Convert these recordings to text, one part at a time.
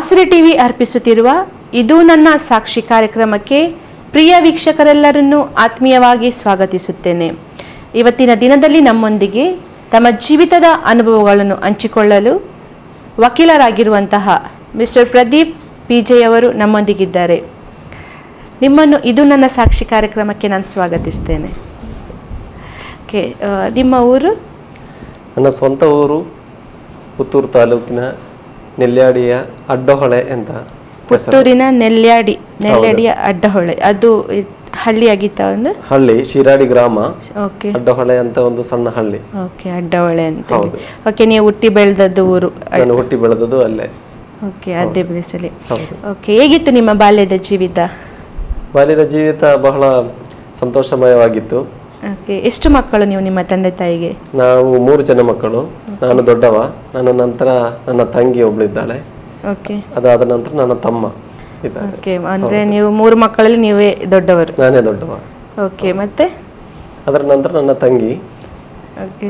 ಆಸರೆ ಟಿವಿ ಅರ್ಪಿಸುತ್ತಿರುವ ಇದು ನನ್ನ ಸಾಕ್ಷಿ ಕಾರ್ಯಕ್ರಮಕ್ಕೆ ಪ್ರಿಯ ವೀಕ್ಷಕರೆಲ್ಲರನ್ನು ಆತ್ಮೀಯವಾಗಿ ಸ್ವಾಗತಿಸುತ್ತೇನೆ. ಇವತ್ತಿನ ದಿನದಲ್ಲಿ ನಮ್ಮೊಂದಿಗೆ ತಮ್ಮ ಜೀವಿತದ ಅನುಭವಗಳನ್ನು ಹಂಚಿಕೊಳ್ಳಲು ವಕೀಲರಾಗಿರುವಂತಹ ಮಿಸ್ಟರ್ ಪ್ರದೀಪ್ PJ ಅವರು ನಮ್ಮೊಂದಿಗಿದ್ದಾರೆ. ನಿಮ್ಮನ್ನು ಇದು ನನ್ನ ಸಾಕ್ಷಿ ಕಾರ್ಯಕ್ರಮಕ್ಕೆ ನಾನು ಸ್ವಾಗತಿಸ್ತೇನೆ. ಓಕೆ, ನಿಮ್ಮ ಊರು? ನನ್ನ ಸ್ವಂತ ಊರು ಪುತ್ತೂರು ತಾಲೂಕಿನ ನೆಲ್ಯಾಡಿಯ ಅಡ್ಡಹೊಳೆ ಅಂತ. ಪುತ್ತೂರಿನ ನೆಲ್ಯಾಡಿಯ ಅಡ್ಡಹೊಳೆ, ಅದು ಹಳ್ಳಿ ಆಗಿತ್ತ? ಒಂದು ಹಳ್ಳಿ, ಶಿರಾಡಿ ಗ್ರಾಮ. ಓಕೆ, ಅಡ್ಡಹೊಳೆ ಅಂತ ಒಂದು ಸಣ್ಣ ಹಳ್ಳಿ. ಓಕೆ, ಅಡ್ಡಹೊಳೆ ಅಂತ. ಓಕೆ, ನೀವು ಹುಟ್ಟಿ ಬೆಳೆದದ್ದು ಊರು? ನಾನು ಹುಟ್ಟಿ ಬೆಳೆದದ್ದು ಅಲ್ಲೇ. ಓಕೆ, ಅದೇ ಪ್ಲೇಸಲ್ಲಿ. ಓಕೆ, ಹೇಗಿತ್ತು ನಿಮ್ಮ ಬಾಲ್ಯದ ಜೀವಿತ? ಬಾಲ್ಯದ ಜೀವಿತ ಬಹಳ ಸಂತೋಷಮಯವಾಗಿತ್ತು. ಓಕೆ, ಎಷ್ಟು ಮಕ್ಕಳು ನೀವು ನಿಮ್ಮ ತಂದೆ ತಾಯಿಗೆ? ನಾವು 3 ಜನ ಮಕ್ಕಳು. ನಾನು ದೊಡ್ಡವ, ನನ್ನ ನಂತರ ನನ್ನ ತಂಗಿ ಒಬ್ಳಿದ್ದಾಳೆ. ಓಕೆ, ಅದಾದ ನಂತರ ನನ್ನ ತಮ್ಮ ಇದ್ದಾರೆ. ಓಕೆ, ಅಂದ್ರೆ ನೀವು 3 ಮಕ್ಕಳಲ್ಲಿ ನೀವೇ ದೊಡ್ಡವರು? ನಾನೇ ದೊಡ್ಡವ. ಓಕೆ, ಮತ್ತೆ ಅದರ ನಂತರ ನನ್ನ ತಂಗಿ, ಓಕೆ,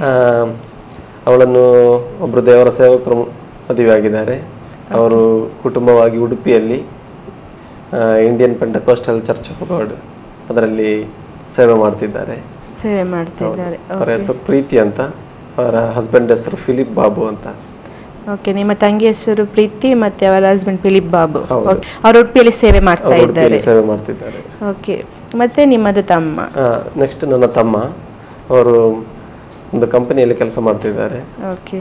ಅವಳನ್ನು ಒಬ್ಬರು ದೇವರ ಸೇವಕರು ಮದುವೆ ಆಗಿದ್ದಾರೆ. ಅವರು ಕುಟುಂಬವಾಗಿ ಉಡುಪಿಯಲ್ಲಿ ಇಂಡಿಯನ್ ಪೆಂಟಕೋಸ್ಟಲ್ ಚರ್ಚ್ ಆಫ್ ಗಾಡ್ ಅದರಲ್ಲಿ ಸೇವೆ ಮಾಡ್ತಿದ್ದಾರೆ. ಅವರ ಹೆಸರು ಪ್ರೀತಿ ಅಂತ, ಅವರ ಹಸ್ಬೆಂಡ್ ಹೆಸರು ಫಿಲಿಪ್ ಬಾಬು ಅಂತ. ಓಕೆ, ನಿಮ್ಮ ತಂಗಿ ಹೆಸರು ಪ್ರೀತಿ ಮತ್ತೆ ಅವರ ಹಸ್ಬೆಂಡ್ ಫಿಲಿಪ್ ಬಾಬು. ಅವರು ಉಡುಪಿಯಲ್ಲಿ ಸೇವೆ ಮಾಡ್ತಿದ್ದಾರೆ. ಓಕೆ, ಮತ್ತೆ ನಿಮ್ಮದು ತಮ್ಮ? ನೆಕ್ಸ್ಟ್ ನನ್ನ ತಮ್ಮ, ಅವರು ಒಂದು ಕಂಪನಿಯಲ್ಲಿ ಕೆಲಸ ಮಾಡ್ತಿದ್ದಾರೆ. ಓಕೆ,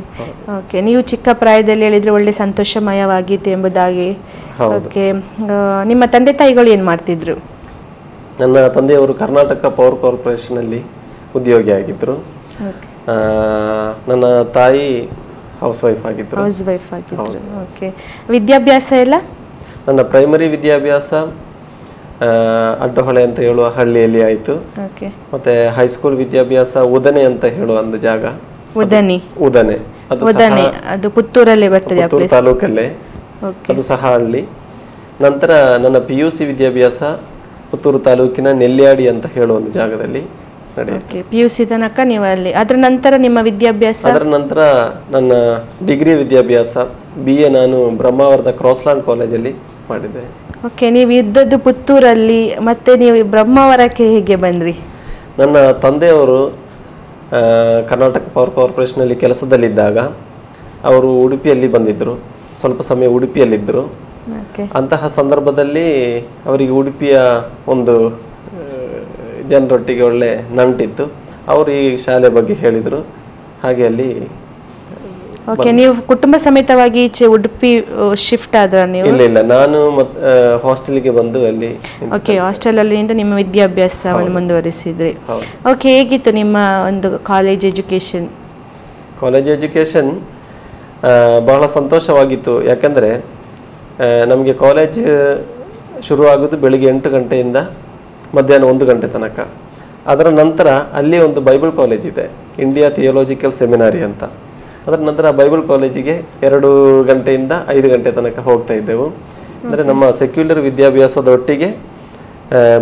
ಓಕೆ, ನೀವು ಚಿಕ್ಕ ಪ್ರಾಯದಲ್ಲಿ ಹೇಳಿದ್ರೆ ಒಳ್ಳೆ ಸಂತೋಷಮಯವಾಗಿತ್ತು ಎಂಬುದಾಗಿ. ಓಕೆ, ನಿಮ್ಮ ತಂದೆ ತಾಯಿಗಳು ಏನು ಮಾಡ್ತಿದ್ರು? ನನ್ನ ತಂದೆಯವರು ಕರ್ನಾಟಕ ಪವರ್ ಕಾರ್ಪೊರೇಷನ್ ಅಲ್ಲಿ ಉದ್ಯೋಗಿ ಆಗಿದ್ರು. ನನ್ನ ತಾಯಿ ಹೌಸ್ ವೈಫ್ ಆಗಿದ್ರು. ಓಕೆ, ವಿದ್ಯಾಭ್ಯಾಸ ಎಲ್ಲ? ನನ್ನ ಪ್ರೈಮರಿ ವಿದ್ಯಾಭ್ಯಾಸ ಅಡ್ಡಹೊಳೆ ಅಂತ ಹೇಳುವ ಹಳ್ಳಿಯಲ್ಲಿ ಆಯಿತು. ಮತ್ತೆ ಹೈಸ್ಕೂಲ್ ವಿದ್ಯಾಭ್ಯಾಸ ಉದನೆ ಅಂತ ಹೇಳುವ ಒಂದು ಜಾಗ. ಉದನೆ ಅದು ಪುತ್ತೂರಲ್ಲೇ ಬರ್ತದೆ, ಪುತ್ತೂರು ತಾಲೂಕಲ್ಲೇ, ಅದು ಸಹ ಹಳ್ಳಿ. ನಂತರ ನನ್ನ PUC ವಿದ್ಯಾಭ್ಯಾಸ ಪುತ್ತೂರು ತಾಲೂಕಿನ ನೆಲ್ಯಾಡಿ ಅಂತ ಹೇಳುವ ಒಂದು ಜಾಗದಲ್ಲಿ ನಡೆಯಿತು. PUC ತನಕ ನೀವು ಅಲ್ಲಿ. ಅದರ ನಂತರ ನಿಮ್ಮ ವಿದ್ಯಾಭ್ಯಾಸ? ಅದರ ನಂತರ ನನ್ನ ಡಿಗ್ರಿ ವಿದ್ಯಾಭ್ಯಾಸ BA ನಾನು ಬ್ರಹ್ಮಾವರದ ಕ್ರಾಸ್ಲ್ಯಾಂಡ್ ಕಾಲೇಜಲ್ಲಿ ಮಾಡಿದ್ದೆ. ಓಕೆ, ನೀವು ಇದ್ದದ್ದು ಪುತ್ತೂರಲ್ಲಿ, ಮತ್ತೆ ನೀವು ಬ್ರಹ್ಮಾವರಕ್ಕೆ ಹೇಗೆ ಬಂದ್ರಿ? ನನ್ನ ತಂದೆಯವರು ಕರ್ನಾಟಕ ಪವರ್ ಕಾರ್ಪೊರೇಷನಲ್ಲಿ ಕೆಲಸದಲ್ಲಿದ್ದಾಗ ಅವರು ಉಡುಪಿಯಲ್ಲಿ ಬಂದಿದ್ದರು. ಸ್ವಲ್ಪ ಸಮಯ ಉಡುಪಿಯಲ್ಲಿದ್ದರು. ಅಂತಹ ಸಂದರ್ಭದಲ್ಲಿ ಅವರಿಗೆ ಉಡುಪಿಯ ಒಂದು ಜನರೊಟ್ಟಿಗೆ ಒಳ್ಳೆ ನಂಟಿತ್ತು. ಅವರು ಈ ಶಾಲೆ ಬಗ್ಗೆ ಹೇಳಿದರು. ಹಾಗೆ ಅಲ್ಲಿ. ಓಕೆ, ನೀವು ಕುಟುಂಬ ಸಮೇತವಾಗಿ ಈಚೆ ಉಡುಪಿ ಶಿಫ್ಟ್ ಆದ್ರ? ನೀವು? ಇಲ್ಲ, ನಾನು ಹಾಸ್ಟೆಲ್ಗೆ ಬಂದು ಅಲ್ಲಿ. ಓಕೆ, ಹಾಸ್ಟೆಲಲ್ಲಿ ನಿಮ್ಮ ವಿದ್ಯಾಭ್ಯಾಸವನ್ನು ಮುಂದುವರಿಸಿದ್ರಿ. ಓಕೆ, ಹೇಗಿತ್ತು ನಿಮ್ಮ ಒಂದು ಕಾಲೇಜ್ ಎಜುಕೇಶನ್? ಕಾಲೇಜ್ ಎಜುಕೇಶನ್ ಬಹಳ ಸಂತೋಷವಾಗಿತ್ತು. ಯಾಕಂದರೆ ನಮಗೆ ಕಾಲೇಜ್ ಶುರುವಾಗೋದು ಬೆಳಿಗ್ಗೆ 8 ಗಂಟೆಯಿಂದ ಮಧ್ಯಾಹ್ನ 1 ಗಂಟೆ ತನಕ. ಅದರ ನಂತರ ಅಲ್ಲಿ ಒಂದು ಬೈಬಲ್ ಕಾಲೇಜ್ ಇದೆ, ಇಂಡಿಯಾ ಥಿಯೋಲಾಜಿಕಲ್ ಸೆಮಿನಾರಿ ಅಂತ. ಅದರ ನಂತರ ಬೈಬಲ್ ಕಾಲೇಜಿಗೆ 2 ಗಂಟೆಯಿಂದ 5 ಗಂಟೆ ತನಕ ಹೋಗ್ತಾ ಇದ್ದೆವು. ಅಂದರೆ ನಮ್ಮ ಸೆಕ್ಯುಲರ್ ವಿದ್ಯಾಭ್ಯಾಸದ ಒಟ್ಟಿಗೆ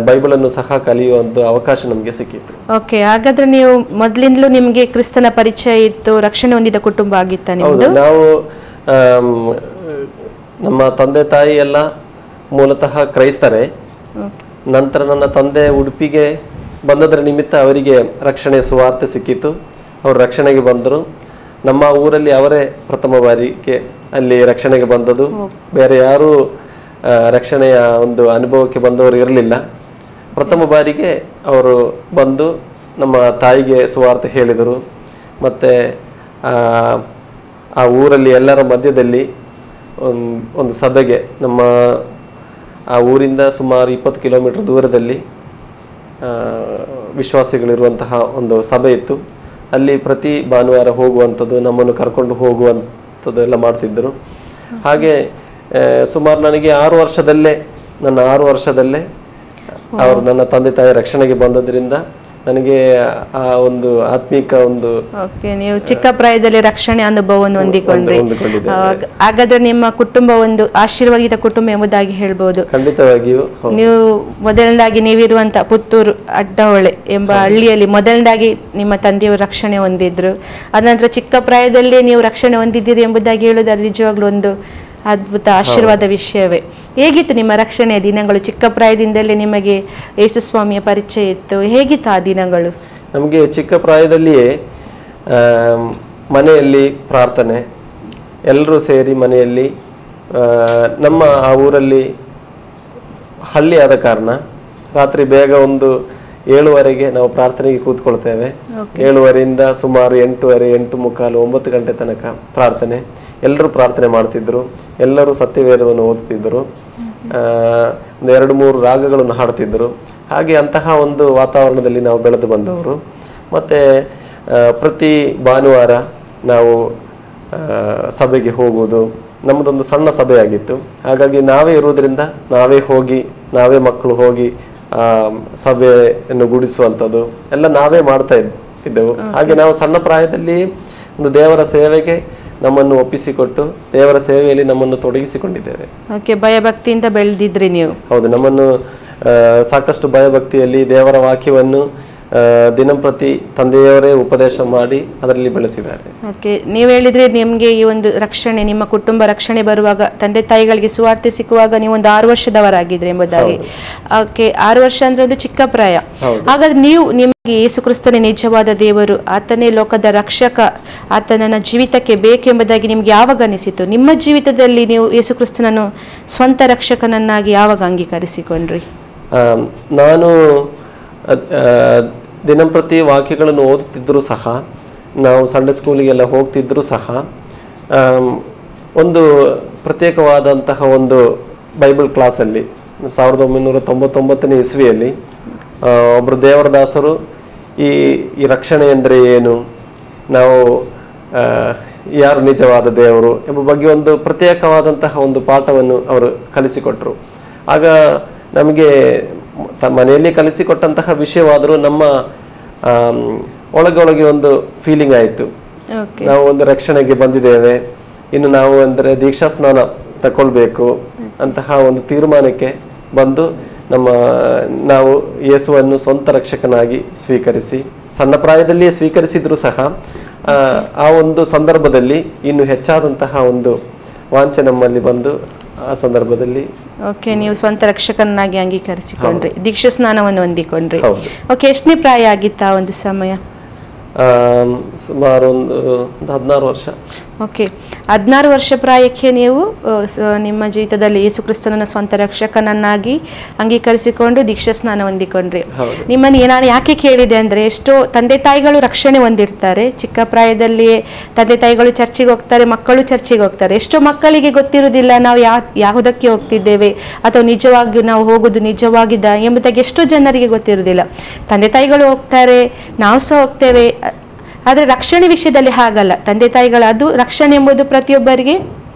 ಬೈಬಲನ್ನು ಸಹ ಕಲಿಯುವಂಥ ಅವಕಾಶ ನಮಗೆ ಸಿಕ್ಕಿತ್ತು. ಓಕೆ, ಹಾಗಾದ್ರೆ ನೀವು ಮೊದಲಿಂದಲೂ ನಿಮಗೆ ಕ್ರಿಸ್ತನ ಪರಿಚಯ ಇತ್ತು, ರಕ್ಷಣೆ ಹೊಂದಿದ ಕುಟುಂಬ ಆಗಿತ್ತ ನಿಮ್ಮದು? ನಾವು ನಮ್ಮ ತಂದೆ ತಾಯಿ ಎಲ್ಲ ಮೂಲತಃ ಕ್ರೈಸ್ತರೇ. ನಂತರ ನನ್ನ ತಂದೆ ಉಡುಪಿಗೆ ಬಂದದರ ನಿಮಿತ್ತ ಅವರಿಗೆ ರಕ್ಷಣೆಯ ಸುವಾರ್ತೆ ಸಿಕ್ಕಿತು. ಅವರು ರಕ್ಷಣೆಗೆ ಬಂದರು. ನಮ್ಮ ಊರಲ್ಲಿ ಅವರೇ ಪ್ರಥಮ ಬಾರಿಗೆ ಅಲ್ಲಿ ರಕ್ಷಣೆಗೆ ಬಂದದ್ದು. ಬೇರೆ ಯಾರೂ ರಕ್ಷಣೆಯ ಒಂದು ಅನುಭವಕ್ಕೆ ಬಂದವರು ಇರಲಿಲ್ಲ. ಪ್ರಥಮ ಬಾರಿಗೆ ಅವರು ಬಂದು ನಮ್ಮ ತಾಯಿಗೆ ಸುವಾರ್ತೆ ಹೇಳಿದರು. ಮತ್ತು ಆ ಊರಲ್ಲಿ ಎಲ್ಲರ ಮಧ್ಯದಲ್ಲಿ ಒಂದು ಸಭೆಗೆ, ನಮ್ಮ ಆ ಊರಿಂದ ಸುಮಾರು 20 ಕಿಲೋಮೀಟರ್ ದೂರದಲ್ಲಿ ವಿಶ್ವಾಸಿಗಳಿರುವಂತಹ ಒಂದು ಸಭೆ ಇತ್ತು. ಅಲ್ಲಿ ಪ್ರತಿ ಭಾನುವಾರ ಹೋಗುವಂಥದ್ದು, ನಮ್ಮನ್ನು ಕರ್ಕೊಂಡು ಹೋಗುವಂಥದ್ದು ಎಲ್ಲ ಮಾಡ್ತಿದ್ದರು. ಹಾಗೆ ಸುಮಾರು ನನಗೆ 6 ವರ್ಷದಲ್ಲೇ ಅವರು ನನ್ನ ತಂದೆ ತಾಯಿ ರಕ್ಷಣೆಗೆ ಬಂದದ್ರಿಂದ ನನಗೆ ಆ ಒಂದು ಆತ್ಮಿಕ ಒಂದು. ಓಕೆ, ನೀವು ಚಿಕ್ಕ ಪ್ರಾಯದಲ್ಲಿ ರಕ್ಷಣೆ ಅನುಭವವನ್ನು ಹೊಂದಿಕೊಂಡ್ರಿ. ಹಾಗಾದ್ರೆ ನಿಮ್ಮ ಕುಟುಂಬ ಒಂದು ಆಶೀರ್ವಾದಿತ ಕುಟುಂಬ ಎಂಬುದಾಗಿ ಹೇಳ್ಬೋದು. ಖಂಡಿತವಾಗಿಯೂ. ನೀವು ಮೊದಲನೇದಾಗಿ ನೀವಿರುವಂತ ಪುತ್ತೂರು ಅಡ್ಡಹೊಳೆ ಎಂಬ ಹಳ್ಳಿಯಲ್ಲಿ ಮೊದಲನೇದಾಗಿ ನಿಮ್ಮ ತಂದೆಯವರು ರಕ್ಷಣೆ ಹೊಂದಿದ್ರು. ಅನಂತರ ಚಿಕ್ಕ ಪ್ರಾಯದಲ್ಲೇ ನೀವು ರಕ್ಷಣೆ ಹೊಂದಿದ್ದೀರಿ ಎಂಬುದಾಗಿ ಹೇಳೋದು ನಿಜವಾಗ್ಲೂ ಒಂದು ಅದ್ಭುತ ಆಶೀರ್ವಾದ ವಿಷಯವೇ. ಹೇಗಿತ್ತು ನಿಮ್ಮ ರಕ್ಷಣೆಯ ದಿನಗಳು? ಚಿಕ್ಕ ಪ್ರಾಯದಿಂದಲೇ ನಿಮಗೆ ಯೇಸು ಸ್ವಾಮಿಯ ಪರಿಚಯ ಇತ್ತು, ಹೇಗಿತ್ತು ಆ ದಿನಗಳು? ನಮಗೆ ಚಿಕ್ಕ ಪ್ರಾಯದಲ್ಲಿಯೇ ಮನೆಯಲ್ಲಿ ಪ್ರಾರ್ಥನೆ, ಎಲ್ಲರೂ ಸೇರಿ ಮನೆಯಲ್ಲಿ, ನಮ್ಮ ಆ ಊರಲ್ಲಿ ಹಳ್ಳಿ ಆದ ಕಾರಣ ರಾತ್ರಿ ಬೇಗ ಒಂದು 7:30ಗೆ ನಾವು ಪ್ರಾರ್ಥನೆಗೆ ಕೂತ್ಕೊಳ್ತೇವೆ. 7:30ಯಿಂದ ಸುಮಾರು 8:30, 8:45, 9 ಗಂಟೆ ತನಕ ಪ್ರಾರ್ಥನೆ. ಎಲ್ಲರೂ ಪ್ರಾರ್ಥನೆ ಮಾಡ್ತಿದ್ರು, ಎಲ್ಲರೂ ಸತ್ಯವೇದವನ್ನು ಓದುತ್ತಿದ್ದರು, ಒಂದು 2-3 ರಾಗಗಳನ್ನು ಹಾಡ್ತಿದ್ರು. ಹಾಗೆ ಅಂತಹ ಒಂದು ವಾತಾವರಣದಲ್ಲಿ ನಾವು ಬೆಳೆದು ಬಂದವರು. ಮತ್ತು ಪ್ರತಿ ಭಾನುವಾರ ನಾವು ಸಭೆಗೆ ಹೋಗುವುದು. ನಮ್ಮದೊಂದು ಸಣ್ಣ ಸಭೆಯಾಗಿತ್ತು, ಹಾಗಾಗಿ ನಾವೇ ಇರುವುದರಿಂದ ನಾವೇ ಹೋಗಿ, ನಾವೇ ಮಕ್ಕಳು ಹೋಗಿ ಸಭೆಯನ್ನು ಗುಡಿಸುವಂಥದ್ದು ಎಲ್ಲ ನಾವೇ ಮಾಡ್ತಾ ಇದ್ದೆವು. ಹಾಗೆ ನಾವು ಸಣ್ಣ ಪ್ರಾಯದಲ್ಲಿ ಒಂದು ದೇವರ ಸೇವೆಗೆ ನಮ್ಮನ್ನು ಒಪ್ಪಿಸಿಕೊಟ್ಟು ದೇವರ ಸೇವೆಯಲ್ಲಿ ನಮ್ಮನ್ನು ತೊಡಗಿಸಿಕೊಂಡಿದ್ದೇವೆ. ಭಯಭಕ್ತಿಯಿಂದ ಬೆಳೆದಿದ್ರಿ ನೀವು? ಹೌದು, ನಮ್ಮನ್ನು ಸಾಕಷ್ಟು ಭಯಭಕ್ತಿಯಲ್ಲಿ ದೇವರ ವಾಕ್ಯವನ್ನು ದಿನಂಪ್ರತಿ ತಂದೆಯವರೇ ಉಪದೇಶ ಮಾಡಿ ಅದರಲ್ಲಿ ಬೆಳೆಸಿದ್ದಾರೆ. ನೀವು ಹೇಳಿದ್ರೆ ನಿಮಗೆ ಈ ಒಂದು ರಕ್ಷಣೆ, ನಿಮ್ಮ ಕುಟುಂಬ ರಕ್ಷಣೆ ಬರುವಾಗ ತಂದೆ ತಾಯಿಗಳಿಗೆ ಸುವಾರ್ತೆ ಸಿಕ್ಕುವಾಗ ನೀವು ಒಂದು 6 ವರ್ಷದವರಾಗಿದ್ರಿ ಎಂಬುದಾಗಿ. 6 ವರ್ಷ ಅಂದ್ರೆ ಒಂದು ಚಿಕ್ಕ ಪ್ರಾಯ. ಹಾಗಾದ್ರೆ ನಿಮಗೆ ಯೇಸು ಕ್ರಿಸ್ತನೇ ನಿಜವಾದ ದೇವರು, ಆತನೇ ಲೋಕದ ರಕ್ಷಕ, ಆತ ನನ್ನ ಜೀವಿತಕ್ಕೆ ಬೇಕು ಎಂಬುದಾಗಿ ನಿಮ್ಗೆ ಯಾವಾಗ ಅನಿಸಿತು? ನಿಮ್ಮ ಜೀವಿತದಲ್ಲಿ ನೀವು ಯೇಸು ಕ್ರಿಸ್ತನನ್ನು ಸ್ವಂತ ರಕ್ಷಕನನ್ನಾಗಿ ಯಾವಾಗ ಅಂಗೀಕರಿಸಿಕೊಂಡ್ರಿ? ನಾನು ದಿನಂಪ್ರತಿ ವಾಕ್ಯಗಳನ್ನು ಓದುತ್ತಿದ್ದರೂ ಸಹ, ನಾವು ಸಂಡೇ ಸ್ಕೂಲಿಗೆಲ್ಲ ಹೋಗ್ತಿದ್ದರೂ ಸಹ, ಒಂದು ಪ್ರತ್ಯೇಕವಾದಂತಹ ಒಂದು ಬೈಬಲ್ ಕ್ಲಾಸಲ್ಲಿ 1999ನೇ ಇಸ್ವಿಯಲ್ಲಿ ಒಬ್ಬರು ದೇವರದಾಸರು ಈ ರಕ್ಷಣೆ ಅಂದರೆ ಏನು, ನಾವು ಯಾರು ನಿಜವಾದ ದೇವರು ಎಂಬ ಬಗ್ಗೆ ಒಂದು ಪ್ರತ್ಯೇಕವಾದಂತಹ ಒಂದು ಪಾಠವನ್ನು ಅವರು ಕಲಿಸಿಕೊಟ್ರು. ಆಗ ನಮಗೆ ಮನೆಯಲ್ಲಿ ಕಲಿಸಿಕೊಟ್ಟಂತಹ ವಿಷಯವಾದರೂ ನಮ್ಮ ಒಳಗೊಳಗೆ ಒಂದು ಫೀಲಿಂಗ್ ಆಯಿತು. ನಾವು ಒಂದು ರಕ್ಷಣೆಗೆ ಬಂದಿದ್ದೇವೆ, ಇನ್ನು ನಾವು ಅಂದರೆ ದೀಕ್ಷಾ ಸ್ನಾನ ತಗೊಳ್ಬೇಕು ಅಂತಹ ಒಂದು ತೀರ್ಮಾನಕ್ಕೆ ಬಂದು ನಾವು ಯೇಸುವನ್ನು ಸ್ವಂತ ರಕ್ಷಕನಾಗಿ ಸ್ವೀಕರಿಸಿ, ಸಣ್ಣ ಪ್ರಾಯದಲ್ಲಿಯೇ ಸ್ವೀಕರಿಸಿದ್ರು ಸಹ ಆ ಒಂದು ಸಂದರ್ಭದಲ್ಲಿ ಇನ್ನು ಹೆಚ್ಚಾದಂತಹ ಒಂದು ವಾಂಛೆ ನಮ್ಮಲ್ಲಿ ಬಂದು ಆ ಸಂದರ್ಭದಲ್ಲಿ ನೀವು ಸ್ವಂತ ರಕ್ಷಕನಾಗಿ ಅಂಗೀಕರಿಸಿಕೊಂಡ್ರಿ, ದೀಕ್ಷಾ ಸ್ನಾನವನ್ನು ಹೊಂದಿಕೊಂಡ್ರಿ. ಎಷ್ಟನೇ ಪ್ರಾಯ ಆಗಿತ್ತ ಆ ಒಂದು ಸಮಯ? ಸುಮಾರು ಒಂದು 16 ವರ್ಷ. 16 ವರ್ಷ ಪ್ರಾಯಕ್ಕೆ ನೀವು ನಿಮ್ಮ ಜೀವಿತದಲ್ಲಿ ಯೇಸು ಕ್ರಿಸ್ತನನ್ನು ಸ್ವಂತ ರಕ್ಷಕನನ್ನಾಗಿ ಅಂಗೀಕರಿಸಿಕೊಂಡು ದೀಕ್ಷಾ ಸ್ನಾನ ಹೊಂದಿಕೊಂಡ್ರಿ. ನಿಮ್ಮನ್ನು ನಾನು ಯಾಕೆ ಕೇಳಿದೆ ಅಂದರೆ, ಎಷ್ಟೋ ತಂದೆ ತಾಯಿಗಳು ರಕ್ಷಣೆ ಹೊಂದಿರ್ತಾರೆ, ಚಿಕ್ಕ ಪ್ರಾಯದಲ್ಲಿಯೇ ತಂದೆ ತಾಯಿಗಳು ಚರ್ಚಿಗೆ ಹೋಗ್ತಾರೆ, ಮಕ್ಕಳು ಚರ್ಚಿಗೆ ಹೋಗ್ತಾರೆ. ಎಷ್ಟೋ ಮಕ್ಕಳಿಗೆ ಗೊತ್ತಿರುವುದಿಲ್ಲ ನಾವು ಯಾವುದಕ್ಕೆ ಹೋಗ್ತಿದ್ದೇವೆ ಅಥವಾ ನಿಜವಾಗಿ ನಾವು ಹೋಗುದು ನಿಜವಾಗಿದ್ದ ಎಂಬುದಾಗಿ ಎಷ್ಟೋ ಜನರಿಗೆ ಗೊತ್ತಿರುವುದಿಲ್ಲ. ತಂದೆ ತಾಯಿಗಳು ಹೋಗ್ತಾರೆ, ನಾವು ಸಹ ಹೋಗ್ತೇವೆ. ಆದರೆ ರಕ್ಷಣೆ ವಿಷಯದಲ್ಲಿ ಹಾಗಲ್ಲ. ತಂದೆ ತಾಯಿಗಳ ಅದು ರಕ್ಷಣೆ ಎಂಬುದು ಪ್ರತಿಯೊಬ್ಬರಿಗೆ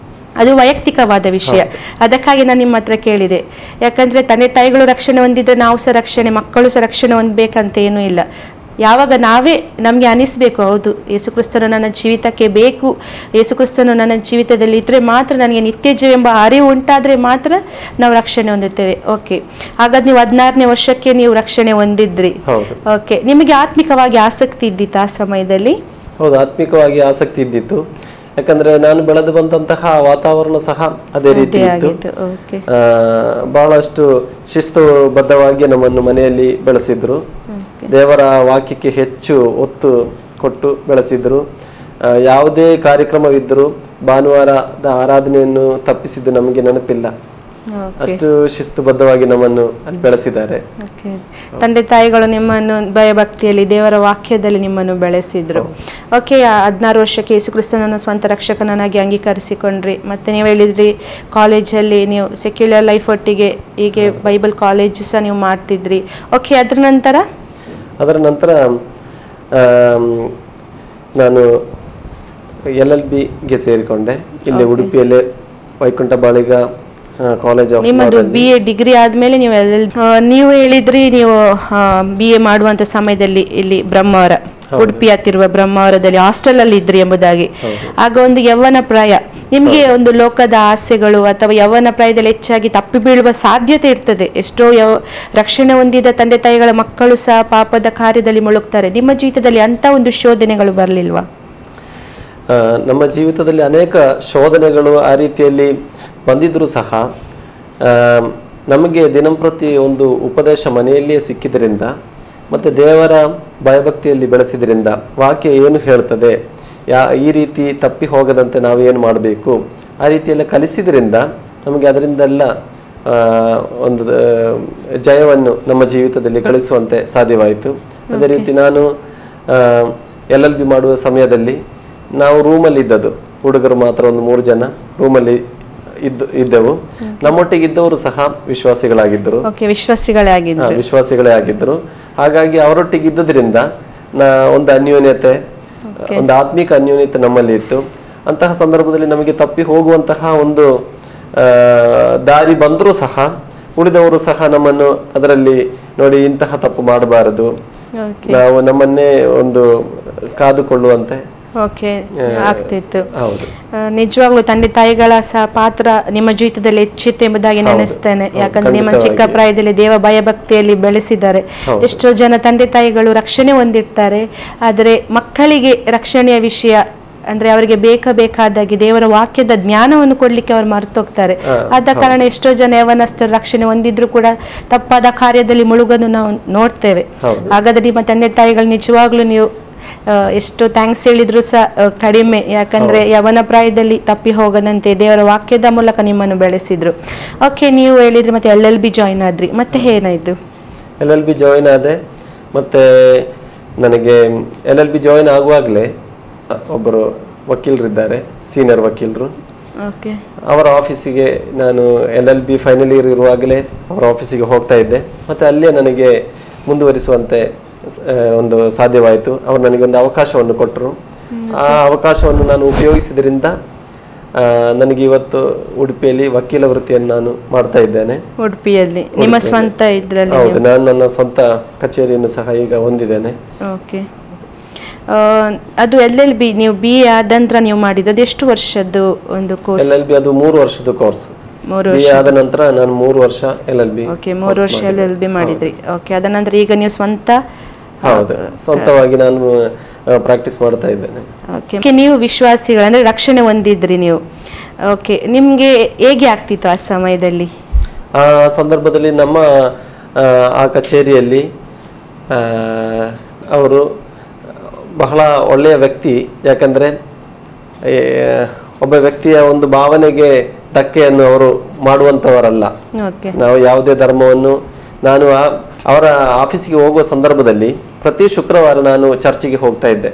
ಅದು ವೈಯಕ್ತಿಕವಾದ ವಿಷಯ. ಅದಕ್ಕಾಗಿ ನಾನು ನಿಮ್ಮ ಹತ್ರ ಕೇಳಿದೆ. ಯಾಕಂದರೆ ತಂದೆ ತಾಯಿಗಳು ರಕ್ಷಣೆ ಹೊಂದಿದ್ರೆ ನಾವು ಸಹ ರಕ್ಷಣೆ, ಮಕ್ಕಳು ಸಹ ರಕ್ಷಣೆ ಹೊಂದಬೇಕಂತ ಏನೂ ಇಲ್ಲ. ಯಾವಾಗ ನಮಗೆ ಅನಿಸ್ಬೇಕು, ಹೌದು ಯೇಸು ಕ್ರಿಸ್ತನು ನನ್ನ ಜೀವಿತಕ್ಕೆ ಬೇಕು, ಯೇಸು ಕ್ರಿಸ್ತನು ನನ್ನ ಜೀವಿತದಲ್ಲಿ ಇದ್ದರೆ ಮಾತ್ರ ನನಗೆ ನಿತ್ಯ ಜೀವ ಎಂಬ ಅರಿವು ಉಂಟಾದರೆ ಮಾತ್ರ ನಾವು ರಕ್ಷಣೆ ಹೊಂದುತ್ತೇವೆ. ಹಾಗಾದ್ರೆ ನೀವು 16ನೇ ವರ್ಷಕ್ಕೆ ನೀವು ರಕ್ಷಣೆ ಹೊಂದಿದ್ರಿ. ನಿಮಗೆ ಆತ್ಮಿಕವಾಗಿ ಆಸಕ್ತಿ ಇದ್ದಿತ್ತು ಆ ಸಮಯದಲ್ಲಿ? ಹೌದು, ಆತ್ಮಿಕವಾಗಿ ಆಸಕ್ತಿ ಇದ್ದಿತ್ತು. ಯಾಕಂದ್ರೆ ನಾನು ಬೆಳೆದು ಬಂದಂತಹ ವಾತಾವರಣ ಸಹ ಅದೇ ರೀತಿ ಇತ್ತು. ಬಹಳಷ್ಟು ಶಿಸ್ತುಬದ್ಧವಾಗಿ ನಮ್ಮನ್ನು ಮನೆಯಲ್ಲಿ ಬೆಳೆಸಿದ್ರು, ದೇವರ ವಾಕ್ಯಕ್ಕೆ ಹೆಚ್ಚು ಒತ್ತು ಕೊಟ್ಟು ಬೆಳೆಸಿದ್ರು. ಯಾವುದೇ ಕಾರ್ಯಕ್ರಮವಿದ್ದರೂ ಭಾನುವಾರದ ಆರಾಧನೆಯನ್ನು ತಪ್ಪಿಸಿದ್ದು ನಮಗೆ ನೆನಪಿಲ್ಲ. ಅಷ್ಟು ಶಿಸ್ತುಬದ್ಧವಾಗಿ ನಮ್ಮನ್ನು ಅಲ್ಲಿ ಬೆಳೆಸಿದ್ದಾರೆ. ತಂದೆ ತಾಯಿಗಳು ನಿಮ್ಮನ್ನು ಭಯಭಕ್ತಿಯಲ್ಲಿ ದೇವರ ವಾಕ್ಯದಲ್ಲಿ ನಿಮ್ಮನ್ನು ಬೆಳೆಸಿದ್ರು. 16 ವರ್ಷಕ್ಕೆ ಯೇಸು ಕ್ರಿಸ್ತನನ್ನು ಸ್ವಂತ ರಕ್ಷಕನಾಗಿ ಅಂಗೀಕರಿಸಿಕೊಂಡ್ರಿ. ಮತ್ತೆ ನೀವು ಹೇಳಿದ್ರಿ ಕಾಲೇಜಲ್ಲಿ ನೀವು ಸೆಕ್ಯುಲರ್ ಲೈಫ್ ಒಟ್ಟಿಗೆ ಹೀಗೆ ಬೈಬಲ್ ಕಾಲೇಜ್ ಸಹ ನೀವು ಮಾಡ್ತಿದ್ರಿ. ಅದರ ನಂತರ ನಾನು LLBಗೆ ಸೇರಿಕೊಂಡೆ. ಇಲ್ಲಿ ಉಡುಪಿಯಲ್ಲೇ ವೈಕುಂಠ ಬಾಳಿಗ ಕಾಲೇಜ್ ಆಫ್ ನಿಮ್ಮದು BA ಡಿಗ್ರಿ ಆದ್ಮೇಲೆ ನೀವು ಹೇಳಿದ್ರಿ ನೀವು BA ಮಾಡುವಂತ ಸಮಯದಲ್ಲಿ ಇಲ್ಲಿ ಬ್ರಹ್ಮಾವರ, ಉಡುಪಿ ಹತ್ತಿರುವ ಬ್ರಹ್ಮಾವರದಲ್ಲಿ ಹಾಸ್ಟೆಲ್ ಅಲ್ಲಿ ಇದ್ರಿ ಎಂಬುದಾಗಿ. ಆಗ ಒಂದು ಯೌವನ ಪ್ರಾಯ, ನಿಮ್ಗೆ ಒಂದು ಲೋಕದ ಆಸೆಗಳು ಅಥವಾ ಯೌವನ ಪ್ರಾಯದಲ್ಲಿ ಹೆಚ್ಚಾಗಿ ತಪ್ಪಿ ಬೀಳುವ ಸಾಧ್ಯತೆ ಇರ್ತದೆ. ಎಷ್ಟೋ ರಕ್ಷಣೆ ಹೊಂದಿದ ತಂದೆ ತಾಯಿಗಳ ಮಕ್ಕಳು ಸಹ ಪಾಪದ ಕಾರ್ಯದಲ್ಲಿ ಮುಳುಗ್ತಾರೆ. ನಿಮ್ಮ ಜೀವಿತದಲ್ಲಿ ಅಂತ ಒಂದು ಶೋಧನೆಗಳು ಬರಲಿಲ್ವಾ? ನಮ್ಮ ಜೀವಿತದಲ್ಲಿ ಅನೇಕ ಶೋಧನೆಗಳು ಆ ರೀತಿಯಲ್ಲಿ ಬಂದಿದ್ರೂ ಸಹ ನಮಗೆ ದಿನಂಪ್ರತಿ ಒಂದು ಉಪದೇಶ ಮನೆಯಲ್ಲಿಯೇ ಸಿಕ್ಕಿದ್ರಿಂದ ಮತ್ತು ದೇವರ ಭಯಭಕ್ತಿಯಲ್ಲಿ ಬೆಳೆಸಿದ್ರಿಂದ ವಾಕ್ಯ ಏನು ಹೇಳ್ತದೆ, ಈ ರೀತಿ ತಪ್ಪಿ ಹೋಗದಂತೆ ನಾವೇನು ಮಾಡಬೇಕು, ಆ ರೀತಿಯೆಲ್ಲ ಕಲಿಸಿದ್ರಿಂದ ನಮಗೆ ಅದರಿಂದೆಲ್ಲ ಒಂದು ಜಯವನ್ನು ನಮ್ಮ ಜೀವಿತದಲ್ಲಿ ಗಳಿಸುವಂತೆ ಸಾಧ್ಯವಾಯಿತು. ಅದೇ ರೀತಿ ನಾನು LLB ಮಾಡುವ ಸಮಯದಲ್ಲಿ ನಾವು ರೂಮಲ್ಲಿ ಇದ್ದದ್ದು, ಹುಡುಗರು ಮಾತ್ರ ಒಂದು 3 ಜನ ರೂಮಲ್ಲಿ ಇದ್ದೆವು. ನಮ್ಮೊಟ್ಟಿಗೆ ಇದ್ದವರು ಸಹ ವಿಶ್ವಾಸಿಗಳಾಗಿದ್ದರು, ವಿಶ್ವಾಸಿಗಳೇ ಆಗಿದ್ದರು. ಹಾಗಾಗಿ ಅವರೊಟ್ಟಿಗೆ ಇದ್ದದ್ರಿಂದ ಒಂದು ಅನ್ಯೋನ್ಯತೆ, ಒಂದು ಆತ್ಮಿಕ ಅನ್ಯೋನ್ಯತೆ ನಮ್ಮಲ್ಲಿ ಇತ್ತು. ಅಂತಹ ಸಂದರ್ಭದಲ್ಲಿ ನಮಗೆ ತಪ್ಪಿ ಹೋಗುವಂತಹ ಒಂದು ದಾರಿ ಬಂದರೂ ಸಹ ಉಳಿದವರು ಸಹ ನಮ್ಮನ್ನು ಅದರಲ್ಲಿ ನೋಡಿ ಇಂತಹ ತಪ್ಪು ಮಾಡಬಾರದು, ನಾವು ನಮ್ಮನ್ನೇ ಒಂದು ಕಾದುಕೊಳ್ಳುವಂತೆ ಆಗ್ತಿತ್ತು. ನಿಜವಾಗ್ಲೂ ತಂದೆ ತಾಯಿಗಳ ಸಹ ಪಾತ್ರ ನಿಮ್ಮ ಜೀವಿತದಲ್ಲಿ ಹೆಚ್ಚಿತ್ತು ಎಂಬುದಾಗಿ ನೆನೆಸ್ತೇನೆ. ಯಾಕಂದ್ರೆ ನಿಮ್ಮ ಚಿಕ್ಕ ಪ್ರಾಯದಲ್ಲಿ ದೇವ ಭಯಭಕ್ತಿಯಲ್ಲಿ ಬೆಳೆಸಿದ್ದಾರೆ. ಎಷ್ಟೋ ಜನ ತಂದೆ ತಾಯಿಗಳು ರಕ್ಷಣೆ ಹೊಂದಿರ್ತಾರೆ, ಆದರೆ ಮಕ್ಕಳಿಗೆ ರಕ್ಷಣೆಯ ವಿಷಯ ಅಂದ್ರೆ ಅವರಿಗೆ ಬೇಕಾದಾಗಿ ದೇವರ ವಾಕ್ಯದ ಜ್ಞಾನವನ್ನು ಕೊಡ್ಲಿಕ್ಕೆ ಅವರು ಮರೆತೋಗ್ತಾರೆ. ಆದ ಕಾರಣ ಎಷ್ಟೋ ಜನ ಯವನಸ್ಥರು ರಕ್ಷಣೆ ಹೊಂದಿದ್ರು ಕೂಡ ತಪ್ಪಾದ ಕಾರ್ಯದಲ್ಲಿ ಮುಳುಗೋದು ನಾವು ನೋಡ್ತೇವೆ. ಹಾಗಾದ್ರೆ ನಿಮ್ಮ ತಂದೆ ತಾಯಿಗಳು ನಿಜವಾಗ್ಲೂ ನೀವು ಎಷ್ಟು ಥ್ಯಾಂಕ್ಸ್ ಹೇಳಿದ್ರು ಸಹ ಕಡಿಮೆ. ಯಾಕಂದ್ರೆ ಯವನ ಪ್ರಾಯದಲ್ಲಿ ತಪ್ಪಿ ಹೋಗದಂತೆ ದೇವರ ವಾಕ್ಯದ ಮೂಲಕ ನಿಮ್ಮನ್ನು ಬೆಳೆಸಿದ್ರು. ಓಕೆ, ನೀವು ಹೇಳಿದ್ರಿ ಮತ್ತೆ LLB ಜಾಯಿನ್ ಆದ್ರಿ, ಮತ್ತೆ ಏನಾಯ್ತು? LLB ಜಾಯಿನ್ ಆದೆ. ಮತ್ತೆ ನನಗೆ LLB ಜಾಯಿನ್ ಆಗುವಾಗಲೇ ಒಬ್ಬರು ವಕೀಲರಿದ್ದಾರೆ, ಸೀನಿಯರ್ ವಕೀಲರು. ಅವರ ಆಫೀಸಿಗೆ ನಾನು LLB ಫೈನಲ್ ಇಯರ್ ಇರುವಾಗಲೇ ಅವರ ಆಫೀಸಿಗೆ ಹೋಗ್ತಾ ಇದ್ದೆ. ಮತ್ತೆ ಅಲ್ಲೇ ನನಗೆ ಮುಂದುವರಿಸುವಂತೆ ಒಂದು ಸಾಧ್ಯವಾಯಿತು. ಅವರು ನನಗೊಂದು ಅವಕಾಶವನ್ನು ಕೊಟ್ಟರು. ಆ ಅವಕಾಶವನ್ನು ನಾನು ಉಪಯೋಗಿಸಿದ್ರಿಂದ ನನಗೆ ಇವತ್ತು ಉಡುಪಿಯಲ್ಲಿ ವಕೀಲ ವೃತ್ತಿಯನ್ನು ನಾನು ಮಾಡ್ತಾ ಇದ್ದೇನೆ. ಉಡುಪಿಯಲ್ಲಿ ನಿಮ್ಮ ಸ್ವಂತ ಇದ್ರಲ್ಲಿ? ಹೌದು, ನಾನು ನನ್ನ ಸ್ವಂತ ಕಚೇರಿಯನ್ನು ಸಹ ಈಗ ಹೊಂದಿದ್ದೇನೆ. ಓಕೆ, ಅದು LLB ನೀವು BA ಆದ ನಂತರ ನೀವು ಮಾಡಿದ್ದು ಎಷ್ಟು ವರ್ಷದ್ದು ಒಂದು ಕೋರ್ಸ್? LLB ಅದು 3 ವರ್ಷದ ಕೋರ್ಸ್. BA ಆದ ನಂತರ ನಾನು 3 ವರ್ಷ LLB. ಓಕೆ, 3 ವರ್ಷ LLB ಮಾಡಿದ್ರಿ. ಓಕೆ, ಅದ ನಂತರ ಈಗ ನೀವು ಸ್ವಂತವಾಗಿ ನಾನು ಪ್ರಾಕ್ಟೀಸ್ ಮಾಡ್ತಾ ಇದ್ದೇನೆ. ಓಕೆ, ನೀವು ವಿಶ್ವಾಸಿಗಳು ಅಂದ್ರೆ ರಕ್ಷಣೆ ಹೊಂದಿದ್ರಿ ನೀವು. ಓಕೆ, ನಿಮ್ಗೆ ಹೇಗೆ ಆಗ್ತಿತ್ತು ಆ ಸಮಯದಲ್ಲಿ? ಆ ಸಂದರ್ಭದಲ್ಲಿ ನಮ್ಮ ಆ ಕಚೇರಿಯಲ್ಲಿ ಅವರು ಬಹಳ ಒಳ್ಳೆಯ ವ್ಯಕ್ತಿ. ಯಾಕಂದ್ರೆ ಒಬ್ಬ ವ್ಯಕ್ತಿಯ ಒಂದು ಭಾವನೆಗೆ ಧಕ್ಕೆಯನ್ನು ಅವರು ಮಾಡುವಂತವರಲ್ಲ. ನಾವು ಯಾವುದೇ ಧರ್ಮವನ್ನು, ನಾನು ಅವರ ಆಫೀಸಿಗೆ ಹೋಗುವ ಸಂದರ್ಭದಲ್ಲಿ ಪ್ರತಿ ಶುಕ್ರವಾರ ನಾನು ಚರ್ಚಿಗೆ ಹೋಗ್ತಾ ಇದ್ದೆ.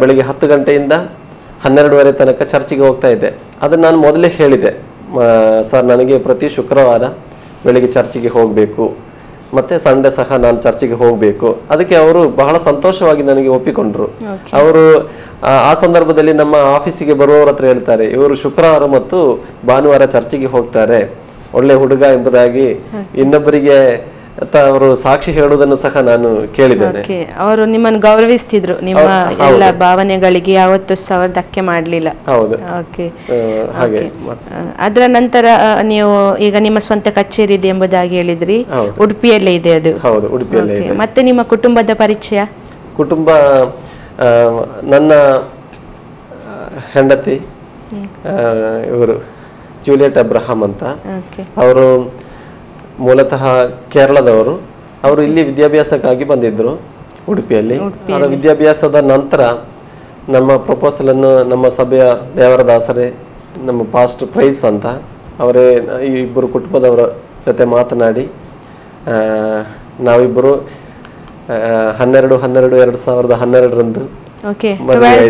ಬೆಳಿಗ್ಗೆ 10 ಗಂಟೆಯಿಂದ 12:30 ತನಕ ಚರ್ಚಿಗೆ ಹೋಗ್ತಾ ಇದ್ದೆ. ಅದನ್ನು ನಾನು ಮೊದಲೇ ಹೇಳಿದೆ, ಸರ್ ನನಗೆ ಪ್ರತಿ ಶುಕ್ರವಾರ ಬೆಳಿಗ್ಗೆ ಚರ್ಚಿಗೆ ಹೋಗಬೇಕು, ಮತ್ತೆ ಸಂಡೇ ಸಹ ನಾನು ಚರ್ಚಿಗೆ ಹೋಗಬೇಕು. ಅದಕ್ಕೆ ಅವರು ಬಹಳ ಸಂತೋಷವಾಗಿ ನನಗೆ ಒಪ್ಪಿಕೊಂಡ್ರು. ಅವರು ಆ ಸಂದರ್ಭದಲ್ಲಿ ನಮ್ಮ ಆಫೀಸಿಗೆ ಬರುವವರ ಹತ್ರ ಹೇಳ್ತಾರೆ, ಇವರು ಶುಕ್ರವಾರ ಮತ್ತು ಭಾನುವಾರ ಚರ್ಚಿಗೆ ಹೋಗ್ತಾರೆ, ಒಳ್ಳೆ ಹುಡುಗ ಎಂಬುದಾಗಿ ಇನ್ನೊಬ್ಬರಿಗೆ ಅವರು ಸಾಕ್ಷಿ ಹೇಳುವುದನ್ನು ಸಹ ನಾನು ಕೇಳಿದ್ದೇನೆ. ಅವರು ನಿಮ್ಮನ್ನು ಗೌರವಿಸ್ತಿದ್ರು, ನಿಮ್ಮ ಎಲ್ಲ ಭಾವನೆಗಳಿಗೆ ಯಾವತ್ತೂ ಸಹ ಅವರು ಧಕ್ಕೆ ಮಾಡಲಿಲ್ಲ. ಹೌದು. ಓಕೆ, ಅದರ ನಂತರ ನೀವು ಈಗ ನಿಮ್ಮ ಸ್ವಂತ ಕಚೇರಿ ಇದೆ ಎಂಬುದಾಗಿ ಹೇಳಿದ್ರಿ, ಉಡುಪಿಯಲ್ಲೇ ಇದೆ ಅದು? ಹೌದು, ಉಡುಪಿಯಲ್ಲೇ ಇದೆ. ಮತ್ತೆ ನಿಮ್ಮ ಕುಟುಂಬದ ಪರಿಚಯ? ಕುಟುಂಬ, ನನ್ನ ಹೆಂಡತಿ ಇವರು ಜೂಲಿಯಟ್ ಅಬ್ರಹಾಂ ಅಂತ. ಅವರು ಮೂಲತಃ ಕೇರಳದವರು. ಅವರು ಇಲ್ಲಿ ವಿದ್ಯಾಭ್ಯಾಸಕ್ಕಾಗಿ ಬಂದಿದ್ರು ಉಡುಪಿಯಲ್ಲಿ. ಅವರ ವಿದ್ಯಾಭ್ಯಾಸದ ನಂತರ ನಮ್ಮ ಪ್ರಪೋಸಲ್ ಅನ್ನು ನಮ್ಮ ಸಭೆಯ ದೇವರ ದಾಸರೇ, ನಮ್ಮ ಪಾಸ್ಟ್ ಪ್ರೈಸ್ ಅಂತ ಅವರೇ ಈ ಇಬ್ಬರು ಕುಟುಂಬದವರ ಜೊತೆ ಮಾತನಾಡಿ ನಾವಿಬ್ಬರು 12/12/2012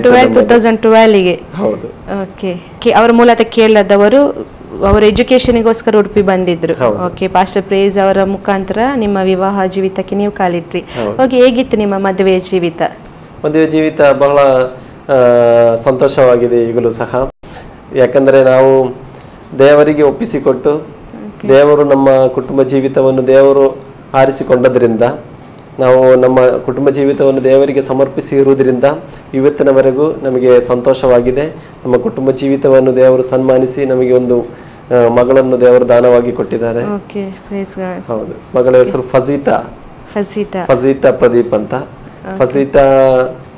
2012ಗೆ. ಹೌದು. ಓಕೆ, ಅವರ ಮೂಲತಃ ಕೇರಳದವರು, ಅವರು ಎಜುಕೇಶನ್ಗೋಸ್ಕರ ಉಡುಪಿ ಬಂದಿದ್ರು. ಓಕೆ, ಪಾಸ್ಟರ್ ಪ್ರೇಸ್ ಅವರ ಮುಖಾಂತರ ನಿಮ್ಮ ವಿವಾಹ ಜೀವಿತಕ್ಕೆ ನೀವು ಕಾಲಿಟ್ರಿ. ಓಕೆ, ಹೇಗಿತ್ತು ನಿಮ್ಮ ಮದುವೆಯ ಜೀವಿತ? ಮದುವೆ ಜೀವಿತ ಬಹಳ ಸಂತೋಷವಾಗಿದೆ ಈಗಲೂ ಸಹ. ಯಾಕಂದರೆ ನಾವು ದೇವರಿಗೆ ಒಪ್ಪಿಸಿಕೊಟ್ಟು ದೇವರು ನಮ್ಮ ಕುಟುಂಬ ಜೀವಿತವನ್ನು ದೇವರು ಆರಿಸಿಕೊಂಡದ್ರಿಂದ, ನಾವು ನಮ್ಮ ಕುಟುಂಬ ಜೀವಿತವನ್ನು ದೇವರಿಗೆ ಸಮರ್ಪಿಸಿ ಇರುವುದರಿಂದ ಇವತ್ತಿನವರೆಗೂ ನಮಗೆ ಸಂತೋಷವಾಗಿದೆ. ನಮ್ಮ ಕುಟುಂಬ ಜೀವಿತವನ್ನು ದೇವರು ಸನ್ಮಾನಿಸಿ ನಮಗೆ ಒಂದು ಮಗಳನ್ನು ದೇವರು ದಾನವಾಗಿ ಕೊಟ್ಟಿದ್ದಾರೆ. ಹೌದು, ಮಗಳ ಹೆಸರು ಫಜೀಟಾ ಪ್ರದೀಪ್ ಅಂತ. ಫಜೀಟಾ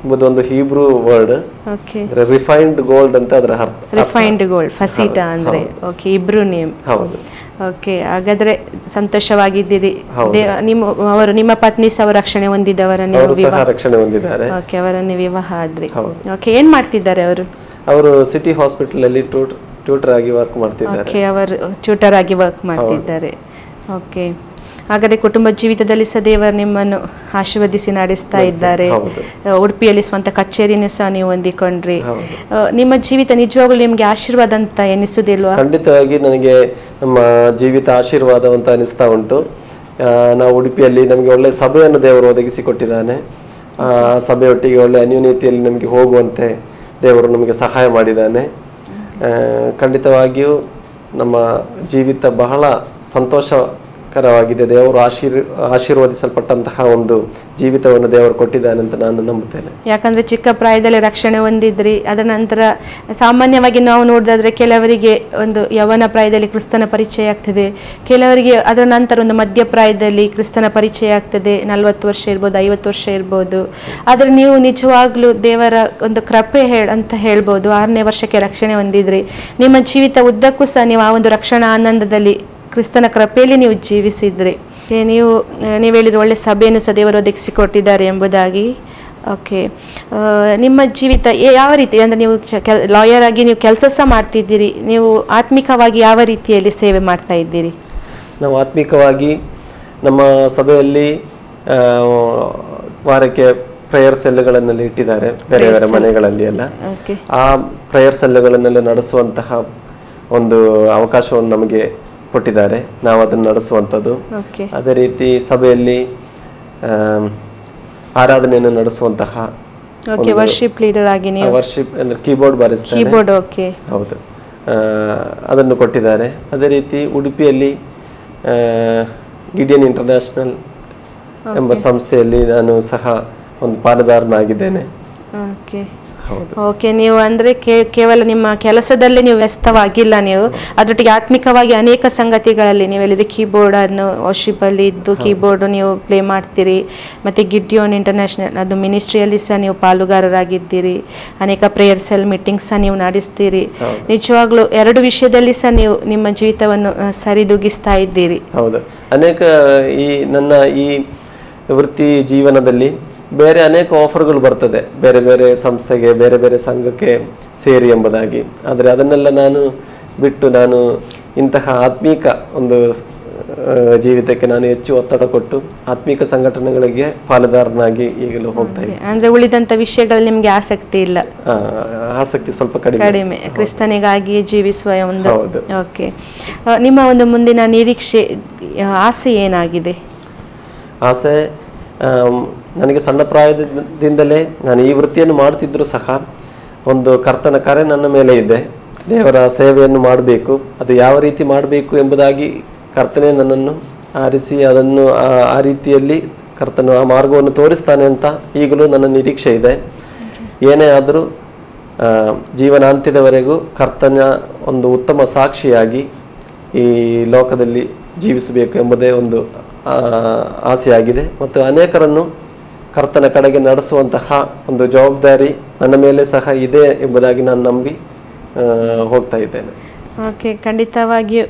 ಎಂಬುದು ಒಂದು Hebrew word. Okay, refined gold ಅಂತ ಅದರ ಅರ್ಥ. ರಿಫೈನ್ಡ್ ಗೋಲ್ಡ್, ಫಸೀಟಾ ಅಂದ್ರೆ. ಓಕೆ, ಇಬ್ರು ನೇಮ್. ಹೌದು. ಓಕೆ, ಹಾಗಾದ್ರೆ ಸಂತೋಷವಾಗಿದ್ದೀರಿ. ಅವರು ನಿಮ್ಮ ಪತ್ನಿ ಸಹ ರಕ್ಷಣೆ ಹೊಂದಿದವರ, ನೀವು ರಕ್ಷಣೆ ಹೊಂದಿದ್ದಾರೆ. ಓಕೆ, ಅವರನ್ನು ವಿವಾಹ ಆದ್ರಿ. ಓಕೆ, ಏನ್ ಮಾಡ್ತಿದ್ದಾರೆ ಅವರು? ಅವರು ಸಿಟಿ ಹಾಸ್ಪಿಟಲ್ ಅಲ್ಲಿ ಟ್ಯೂಟರ್ ಆಗಿ ವರ್ಕ್ ಮಾಡ್ತಿದ್ದಾರೆ. ಓಕೆ, ಅವರು ಟ್ಯೂಟರ್ ಆಗಿ ವರ್ಕ್ ಮಾಡ್ತಿದ್ದಾರೆ. ಓಕೆ, ಹಾಗಾದ್ರೆ ಕುಟುಂಬ ಜೀವಿತದಲ್ಲಿ ಸಹ ದೇವರು ನಿಮ್ಮನ್ನು ಆಶೀರ್ವದಿಸಿ ನಡೆಸ್ತಾ ಇದ್ದಾರೆ. ಉಡುಪಿಯಲ್ಲಿ ಸ್ವಂತ ಕಚೇರಿನೂ ಸಹ ನೀವು ಹೊಂದಿಕೊಂಡ್ರಿ. ನಿಮ್ಮ ಜೀವಿತ ನಿಜವಾಗ್ಲೂ ನಿಮ್ಗೆ ಆಶೀರ್ವಾದ ಅಂತ ಎನಿಸುದಿಲ್ವಾ? ಖಂಡಿತವಾಗಿ ನನಗೆ ನಮ್ಮ ಜೀವಿತ ಆಶೀರ್ವಾದ ಅಂತ ಅನಿಸ್ತಾ ಉಂಟು. ನಾವು ಉಡುಪಿಯಲ್ಲಿ ನಮಗೆ ಒಳ್ಳೆ ಸಭೆಯನ್ನು ದೇವರು ಒದಗಿಸಿಕೊಟ್ಟಿದ್ದಾನೆ. ಆ ಸಭೆಯೊಟ್ಟಿಗೆ ಒಳ್ಳೆ ಅನ್ಯೋನ್ಯತೆಯಲ್ಲಿ ನಮಗೆ ಹೋಗುವಂತೆ ದೇವರು ನಮಗೆ ಸಹಾಯ ಮಾಡಿದ್ದಾನೆ. ಖಂಡಿತವಾಗಿಯೂ ನಮ್ಮ ಜೀವಿತ ಬಹಳ ಸಂತೋಷಕರವಾಗಿದೆ. ದೇವರು ಆಶೀರ್ವದಿಸಲ್ಪಟ್ಟಂತಹ ಒಂದು ಜೀವಿತವನ್ನು ದೇವರು ಕೊಟ್ಟಿದ್ದಾನೆ ಅಂತ ನಾನು ನಂಬುತ್ತೇನೆ. ಯಾಕಂದ್ರೆ ಚಿಕ್ಕ ಪ್ರಾಯದಲ್ಲಿ ರಕ್ಷಣೆ ಹೊಂದಿದ್ರಿ. ಅದರ ನಂತರ ಸಾಮಾನ್ಯವಾಗಿ ನಾವು ನೋಡಿದ್ರೆ ಕೆಲವರಿಗೆ ಒಂದು ಯವನ ಪ್ರಾಯದಲ್ಲಿ ಕ್ರಿಸ್ತನ ಪರಿಚಯ ಆಗ್ತದೆ, ಕೆಲವರಿಗೆ ಅದರ ನಂತರ ಒಂದು ಮಧ್ಯ ಪ್ರಾಯದಲ್ಲಿ ಕ್ರಿಸ್ತನ ಪರಿಚಯ ಆಗ್ತದೆ. 40 ವರ್ಷ ಇರ್ಬೋದು, 50 ವರ್ಷ ಇರ್ಬೋದು. ಆದರೆ ನೀವು ನಿಜವಾಗ್ಲೂ ದೇವರ ಒಂದು ಕೃಪೆ ಅಂತ ಹೇಳ್ಬೋದು. 6ನೇ ವರ್ಷಕ್ಕೆ ರಕ್ಷಣೆ ಹೊಂದಿದ್ರಿ. ನಿಮ್ಮ ಜೀವಿತ ಉದ್ದಕ್ಕೂ ಸಹ ನೀವು ಆ ಒಂದು ರಕ್ಷಣಾ ಆನಂದದಲ್ಲಿ ಕ್ರಿಸ್ತನ ಕೃಪೆಯಲ್ಲಿ ನೀವು ಜೀವಿಸಿದ್ರಿ. ನೀವು ಹೇಳಿದ್ರೆ ಒಳ್ಳೆ ಸಭೆಯನ್ನು ಸಹ ದೇವರು ಒದಗಿಸಿಕೊಟ್ಟಿದ್ದಾರೆ ಎಂಬುದಾಗಿ. ಓಕೆ, ನಿಮ್ಮ ಜೀವಿತ ಯಾವ ರೀತಿ ಅಂದರೆ ನೀವು ಲಾಯರ್ ಆಗಿ ನೀವು ಕೆಲಸ ಸಹ ಮಾಡ್ತಿದ್ದೀರಿ. ನೀವು ಆತ್ಮಿಕವಾಗಿ ಯಾವ ರೀತಿಯಲ್ಲಿ ಸೇವೆ ಮಾಡ್ತಾ ಇದ್ದೀರಿ? ನಾವು ಆತ್ಮಿಕವಾಗಿ ನಮ್ಮ ಸಭೆಯಲ್ಲಿ ವಾರಕ್ಕೆ ಪ್ರೇಯರ್ ಸೆಲ್ಗಳನ್ನೆಲ್ಲ ಇಟ್ಟಿದ್ದಾರೆ ಬೇರೆ ಬೇರೆ ಮನೆಗಳಲ್ಲಿ ಎಲ್ಲ. ಆ ಪ್ರೇಯರ್ ಸೆಲ್ಗಳನ್ನೆಲ್ಲ ನಡೆಸುವಂತಹ ಒಂದು ಅವಕಾಶವನ್ನು ನಮಗೆ ಕೊಟ್ಟಿದ್ದಾರೆ. ನಾವು ಅದನ್ನು ನಡೆಸುವಂಥದ್ದು. ಅದೇ ರೀತಿ ಸಭೆಯಲ್ಲಿ ಆರಾಧನೆಯನ್ನು ನಡೆಸುವಂತಹ ವರ್ಷಿಪ್ ಲೀಡರ್ ಆಗಿ ನೀವು ವರ್ಷಿಪ್ ಅಂದ್ರೆ ಕೀಬೋರ್ಡ್ ಬಾರಿಸ್ತಾರೆ. ಹೌದು, ಅದನ್ನು ಕೊಟ್ಟಿದ್ದಾರೆ. ಅದೇ ರೀತಿ ಉಡುಪಿಯಲ್ಲಿ ಗಿಡಿಯನ್ ಇಂಟರ್ನ್ಯಾಷನಲ್ ಎಂಬ ಸಂಸ್ಥೆಯಲ್ಲಿ ನಾನು ಸಹ ಒಂದು ಪಾಲುದಾರನಾಗಿದ್ದೇನೆ. ಓಕೆ, ನೀವು ಅಂದ್ರೆ ಕೇವಲ ನಿಮ್ಮ ಕೆಲಸದಲ್ಲೇ ನೀವು ವ್ಯಸ್ತವಾಗಿಲ್ಲ, ನೀವು ಅದರೊಟ್ಟಿಗೆ ಆತ್ಮಿಕವಾಗಿ ಅನೇಕ ಸಂಗತಿಗಳಲ್ಲಿ ನೀವು ಹೇಳಿದ್ರೆ ಕೀಬೋರ್ಡ್ ಅನ್ನು ವರ್ಷಿಪ್ ಅಲ್ಲಿ ಇದ್ದು ಕೀಬೋರ್ಡ್ ನೀವು ಪ್ಲೇ ಮಾಡ್ತೀರಿ. ಮತ್ತೆ ಗಿಡಿಯೋನ್ ಇಂಟರ್ನ್ಯಾಷನಲ್ ಅದು ಮಿನಿಸ್ಟ್ರಿಯಲ್ಲಿ ಸಹ ನೀವು ಪಾಲುಗಾರರಾಗಿದ್ದೀರಿ. ಅನೇಕ ಪ್ರೇಯರ್ ಸೆಲ್ ಮೀಟಿಂಗ್ಸ್ ಸಹ ನೀವು ನಡೆಸ್ತೀರಿ. ನಿಜವಾಗ್ಲೂ 2 ವಿಷಯದಲ್ಲಿ ಸಹ ನೀವು ನಿಮ್ಮ ಜೀವಿತವನ್ನು ಸರಿದೂಗಿಸ್ತಾ ಇದ್ದೀರಿ. ಹೌದು, ಅನೇಕ ಈ ನನ್ನ ಈ ವೃತ್ತಿ ಜೀವನದಲ್ಲಿ ಬೇರೆ ಅನೇಕ ಆಫರ್ಗಳು ಬರ್ತದೆ, ಬೇರೆ ಬೇರೆ ಸಂಸ್ಥೆಗೆ, ಬೇರೆ ಬೇರೆ ಸಂಘಕ್ಕೆ ಸೇರಿ ಎಂಬುದಾಗಿ. ಆದರೆ ಅದನ್ನೆಲ್ಲ ನಾನು ಬಿಟ್ಟು ನಾನು ಇಂತಹ ಆತ್ಮೀಕ ಒಂದು ಜೀವಿತಕ್ಕೆ ನಾನು ಹೆಚ್ಚು ಒತ್ತಡ ಕೊಟ್ಟು ಆತ್ಮೀಕ ಸಂಘಟನೆಗಳಿಗೆ ಪಾಲುದಾರನಾಗಿ ಈಗಲೂ ಹೋಗ್ತಾ ಇದ್ದೀನಿ. ಅಂದ್ರೆ ಉಳಿದಂತ ವಿಷಯಗಳಲ್ಲಿ ನಿಮ್ಗೆ ಆಸಕ್ತಿ ಇಲ್ಲ? ಆಸಕ್ತಿ ಸ್ವಲ್ಪ ಕಡಿಮೆ. ಕ್ರಿಸ್ತನಿಗಾಗಿ ಜೀವಿಸುವ ಒಂದು. ಓಕೆ, ನಿಮ್ಮ ಒಂದು ಮುಂದಿನ ನಿರೀಕ್ಷೆ, ಆಸೆ ಏನಾಗಿದೆ? ಆಸೆ, ನನಗೆ ಸಣ್ಣ ಪ್ರಾಯದಿಂದಲೇ ನಾನು ಈ ವೃತ್ತಿಯನ್ನು ಮಾಡ್ತಿದ್ರು ಸಹ ಒಂದು ಕರ್ತನ ಕರೆ ನನ್ನ ಮೇಲೆ ಇದೆ. ದೇವರ ಸೇವೆಯನ್ನು ಮಾಡಬೇಕು, ಅದು ಯಾವ ರೀತಿ ಮಾಡಬೇಕು ಎಂಬುದಾಗಿ ಕರ್ತನೇ ನನ್ನನ್ನು ಆರಿಸಿ ಅದನ್ನು ಆ ರೀತಿಯಲ್ಲಿ ಕರ್ತನು ಆ ಮಾರ್ಗವನ್ನು ತೋರಿಸ್ತಾನೆ ಅಂತ ಈಗಲೂ ನನ್ನ ನಿರೀಕ್ಷೆ ಇದೆ. ಏನೇ ಆದರೂ ಜೀವನಾಂತ್ಯದವರೆಗೂ ಕರ್ತನ ಒಂದು ಉತ್ತಮ ಸಾಕ್ಷಿಯಾಗಿ ಈ ಲೋಕದಲ್ಲಿ ಜೀವಿಸಬೇಕು ಎಂಬುದೇ ಒಂದು ಆಸೆಯಾಗಿದೆ. ಮತ್ತು ಅನೇಕರನ್ನು ಕರ್ತನ ಕಡೆಗೆ ನಡೆಸುವಂತಹ ಒಂದು ಜವಾಬ್ದಾರಿ ನನ್ನ ಮೇಲೆ ಸಹ ಇದೆ ಎಂಬುದಾಗಿ ನಾನು ನಂಬಿ ಹೋಗ್ತಾ ಇದ್ದೇನೆ. ಓಕೆ, ಖಂಡಿತವಾಗಿಯೂ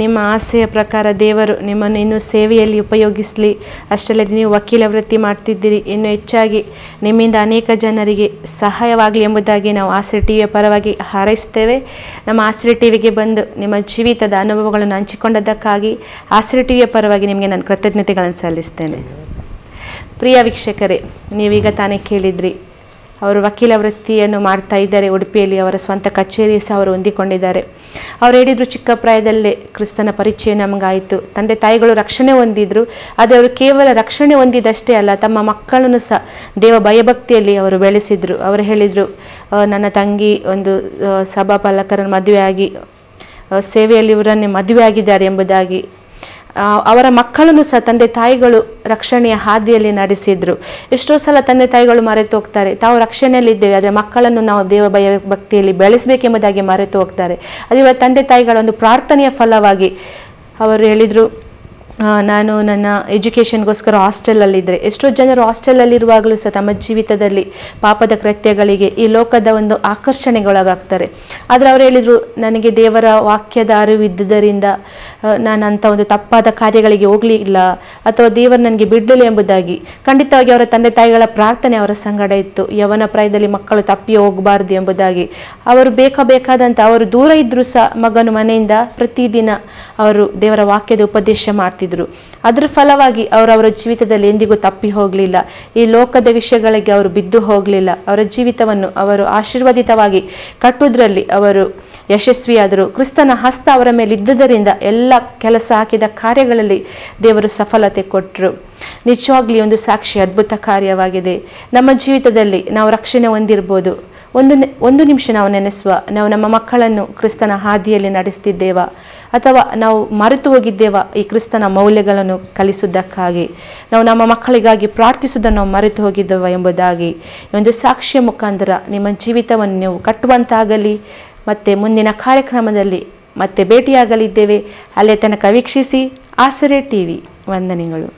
ನಿಮ್ಮ ಆಸೆಯ ಪ್ರಕಾರ ದೇವರು ನಿಮ್ಮನ್ನು ಇನ್ನೂ ಸೇವೆಯಲ್ಲಿ ಉಪಯೋಗಿಸಲಿ. ಅಷ್ಟಲ್ಲದೆ ನೀವು ವಕೀಲ ವೃತ್ತಿ ಮಾಡ್ತಿದ್ದೀರಿ, ಇನ್ನೂ ಹೆಚ್ಚಾಗಿ ನಿಮ್ಮಿಂದ ಅನೇಕ ಜನರಿಗೆ ಸಹಾಯವಾಗಲಿ ಎಂಬುದಾಗಿ ನಾವು ಆಸರೆ ಟಿವಿಯ ಪರವಾಗಿ ಹಾರೈಸ್ತೇವೆ. ನಮ್ಮ ಆಸರೆ ಟಿವಿಗೆ ಬಂದು ನಿಮ್ಮ ಜೀವಿತದ ಅನುಭವಗಳನ್ನು ಹಂಚಿಕೊಂಡದ್ದಕ್ಕಾಗಿ ಆಸರೆ ಟಿವಿಯ ಪರವಾಗಿ ನಿಮಗೆ ನಾನು ಕೃತಜ್ಞತೆಗಳನ್ನು ಸಲ್ಲಿಸ್ತೇನೆ. ಪ್ರಿಯ ವೀಕ್ಷಕರೇ, ನೀವೀಗ ತಾನೇ ಕೇಳಿದ್ರಿ, ಅವರು ವಕೀಲ ವೃತ್ತಿಯನ್ನು ಮಾಡ್ತಾ ಇದ್ದಾರೆ. ಉಡುಪಿಯಲ್ಲಿ ಅವರ ಸ್ವಂತ ಕಚೇರಿ ಸಹ ಅವರು ಹೊಂದಿಕೊಂಡಿದ್ದಾರೆ. ಅವ್ರು ಹೇಳಿದರು, ಚಿಕ್ಕ ಪ್ರಾಯದಲ್ಲೇ ಕ್ರಿಸ್ತನ ಪರಿಚಯ ನಮಗಾಯಿತು. ತಂದೆ ತಾಯಿಗಳು ರಕ್ಷಣೆ ಹೊಂದಿದ್ರು. ಆದರೆ ಅವರು ಕೇವಲ ರಕ್ಷಣೆ ಹೊಂದಿದಷ್ಟೇ ಅಲ್ಲ, ತಮ್ಮ ಮಕ್ಕಳನ್ನು ಸಹ ದೇವ ಭಯಭಕ್ತಿಯಲ್ಲಿ ಅವರು ಬೆಳೆಸಿದರು. ಅವರು ಹೇಳಿದರು, ನನ್ನ ತಂಗಿ ಒಂದು ಸಭಾಪಾಲಕರನ್ನು ಮದುವೆಯಾಗಿ ಸೇವೆಯಲ್ಲಿ ಇವರನ್ನೇ ಮದುವೆಯಾಗಿದ್ದಾರೆ ಎಂಬುದಾಗಿ. ಅವರ ಮಕ್ಕಳನ್ನು ಸಹ ತಂದೆ ತಾಯಿಗಳು ರಕ್ಷಣೆಯ ಹಾದಿಯಲ್ಲಿ ನಡೆಸಿದ್ರು. ಎಷ್ಟೋ ಸಲ ತಂದೆ ತಾಯಿಗಳು ಮರೆತು ಹೋಗ್ತಾರೆ, ತಾವು ರಕ್ಷಣೆಯಲ್ಲಿದ್ದೇವೆ ಆದರೆ ಮಕ್ಕಳನ್ನು ನಾವು ದೇವ ಭಯ ಭಕ್ತಿಯಲ್ಲಿ ಬೆಳೆಸಬೇಕೆಂಬುದಾಗಿ ಮರೆತು ಹೋಗ್ತಾರೆ. ಅದು ಇವರ ತಂದೆ ತಾಯಿಗಳ ಒಂದು ಪ್ರಾರ್ಥನೆಯ ಫಲವಾಗಿ ಅವರು ಹೇಳಿದರು, ನಾನು ನನ್ನ ಎಜುಕೇಷನ್ಗೋಸ್ಕರ ಹಾಸ್ಟೆಲಲ್ಲಿದ್ದರೆ ಎಷ್ಟೋ ಜನರು ಹಾಸ್ಟೆಲಲ್ಲಿರುವಾಗಲೂ ಸಹ ತಮ್ಮ ಜೀವಿತದಲ್ಲಿ ಪಾಪದ ಕೃತ್ಯಗಳಿಗೆ ಈ ಲೋಕದ ಒಂದು ಆಕರ್ಷಣೆಗೊಳಗಾಗ್ತಾರೆ. ಆದರೆ ಅವರು ಹೇಳಿದರು, ನನಗೆ ದೇವರ ವಾಕ್ಯದ ಅರಿವು ಇದ್ದುದರಿಂದ ನಾನು ಅಂಥ ಒಂದು ತಪ್ಪಾದ ಕಾರ್ಯಗಳಿಗೆ ಹೋಗಲಿಲ್ಲ ಅಥವಾ ದೇವರು ನನಗೆ ಬಿಡಲಿಲ್ಲ ಎಂಬುದಾಗಿ. ಖಂಡಿತವಾಗಿ ಅವರ ತಂದೆ ತಾಯಿಗಳ ಪ್ರಾರ್ಥನೆ ಅವರ ಸಂಗಡ ಇತ್ತು, ಯವನ ಪ್ರಾಯದಲ್ಲಿ ಮಕ್ಕಳು ತಪ್ಪಿ ಹೋಗಬಾರ್ದು ಎಂಬುದಾಗಿ. ಅವರು ಬೇಕಾದಂಥ ಅವರು ದೂರ ಇದ್ದರೂ ಸಹ ಮಗನು ಮನೆಯಿಂದ ಪ್ರತಿದಿನ ಅವರು ದೇವರ ವಾಕ್ಯದ ಉಪದೇಶ ಮಾಡ್ತಿದ್ರು. ಅದರ ಫಲವಾಗಿ ಅವರ ಜೀವಿತದಲ್ಲಿ ಎಂದಿಗೂ ತಪ್ಪಿ ಹೋಗಲಿಲ್ಲ, ಈ ಲೋಕದ ವಿಷಯಗಳಿಗೆ ಅವರು ಬಿದ್ದು ಹೋಗಲಿಲ್ಲ. ಅವರ ಜೀವಿತವನ್ನು ಅವರು ಆಶೀರ್ವಾದಿತವಾಗಿ ಕಟ್ಟುವುದರಲ್ಲಿ ಅವರು ಯಶಸ್ವಿಯಾದರು. ಕ್ರಿಸ್ತನ ಹಸ್ತ ಅವರ ಮೇಲೆ ಇದ್ದುದರಿಂದ ಎಲ್ಲ ಕೆಲಸ ಹಾಕಿದ ಕಾರ್ಯಗಳಲ್ಲಿ ದೇವರು ಸಫಲತೆ ಕೊಟ್ಟರು. ನಿಜವಾಗ್ಲಿ ಒಂದು ಸಾಕ್ಷಿ ಅದ್ಭುತ ಕಾರ್ಯವಾಗಿದೆ. ನಮ್ಮ ಜೀವಿತದಲ್ಲಿ ನಾವು ರಕ್ಷಣೆ ಹೊಂದಿರ್ಬೋದು, ಒಂದು ನಿಮಿಷ ನಾವು ನೆನೆಸುವ, ನಾವು ನಮ್ಮ ಮಕ್ಕಳನ್ನು ಕ್ರಿಸ್ತನ ಹಾದಿಯಲ್ಲಿ ನಡೆಸ್ತಿದ್ದೇವಾ ಅಥವಾ ನಾವು ಮರೆತು ಹೋಗಿದ್ದೇವಾ ಈ ಕ್ರಿಸ್ತನ ಮೌಲ್ಯಗಳನ್ನು ಕಲಿಸುವುದಕ್ಕಾಗಿ? ನಾವು ನಮ್ಮ ಮಕ್ಕಳಿಗಾಗಿ ಪ್ರಾರ್ಥಿಸುವುದನ್ನು ನಾವು ಮರೆತು ಹೋಗಿದ್ದೇವಾ ಎಂಬುದಾಗಿ ಒಂದು ಸಾಕ್ಷಿಯ ಮುಖಾಂತರ ನಿಮ್ಮ ಜೀವಿತವನ್ನು ನೀವು ಕಟ್ಟುವಂತಾಗಲಿ. ಮತ್ತು ಮುಂದಿನ ಕಾರ್ಯಕ್ರಮದಲ್ಲಿ ಮತ್ತೆ ಭೇಟಿಯಾಗಲಿದ್ದೇವೆ. ಅಲ್ಲೇ ತನಕ ವೀಕ್ಷಿಸಿ ಆಸರೆ ಟಿವಿ. ವಂದನೆಗಳು.